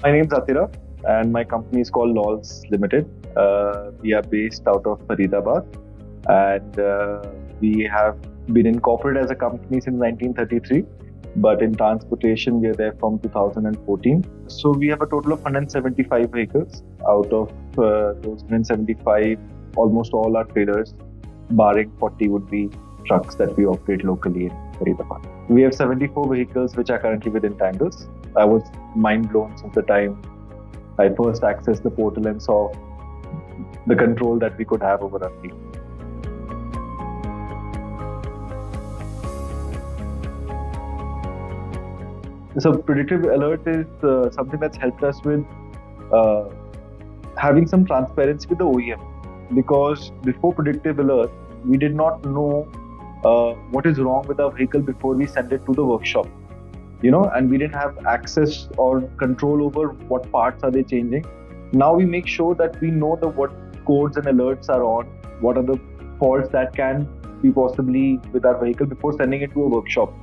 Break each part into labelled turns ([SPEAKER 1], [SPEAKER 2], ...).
[SPEAKER 1] My name is Atirav, and my company is called Lauls Limited. We are based out of Faridabad, and we have been incorporated as a company since 1933. But in transportation, we are there from 2014. So we have a total of 175 vehicles. Out of those 175, almost all are trailers, barring 40 would be trucks that we operate locally in Faridabad. We have 74 vehicles which are currently with Intangles. I was mind blown since the time I first accessed the portal and saw the control that we could have over our fleet. So predictive alert is something that's helped us with uh, having some transparency with the OEM, because before predictive alert, we did not know what is wrong with our vehicle before we send it to the workshop. And we didn't have access or control over what parts are they changing. Now we make sure that we know what codes and alerts are on, what are the faults that can be possibly with our vehicle before sending it to a workshop,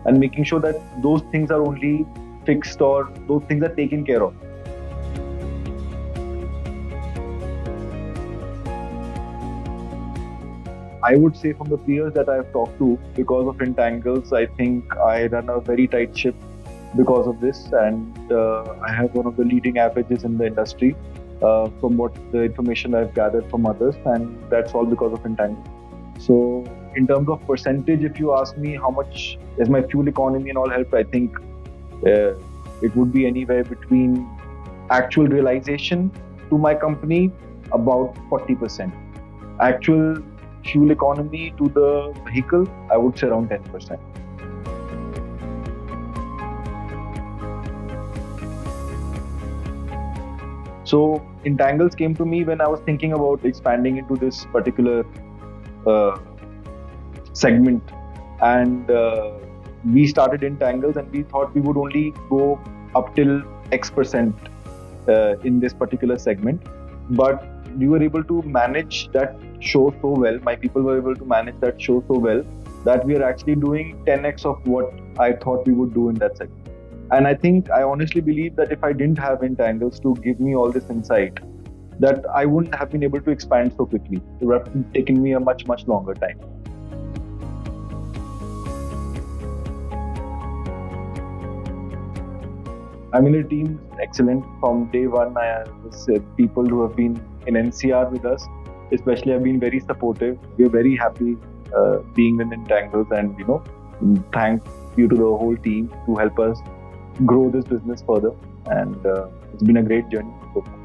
[SPEAKER 1] and making sure that those things are only fixed or those things are taken care of. I would say from the peers that I've talked to, because of Intangles, I think I run a very tight ship because of this, and I have one of the leading averages in the industry from what the information I've gathered from others, and that's all because of Intangles. So, in terms of percentage, if you ask me how much is my fuel economy and all help, I think uh, it would be anywhere between actual realization to my company about 40%. Actual fuel economy to the vehicle, I would say around 10%. So Intangles came to me when I was thinking about expanding into this particular uh, segment, and we started Intangles, and we thought we would only go up till X% in this particular segment. But we were able to manage that show so well. My people were able to manage that show so well that we are actually doing 10x of what I thought we would do in that segment. And I think I honestly believe that if I didn't have Intangles to give me all this insight, that I wouldn't have been able to expand so quickly. It would have taken me a much, much longer time. I mean, the team is excellent from day one. I have people who have been in NCR with us, especially, have been very supportive. We're very happy being in Intangles, and thank you to the whole team to help us grow this business further. And it's been a great journey so far.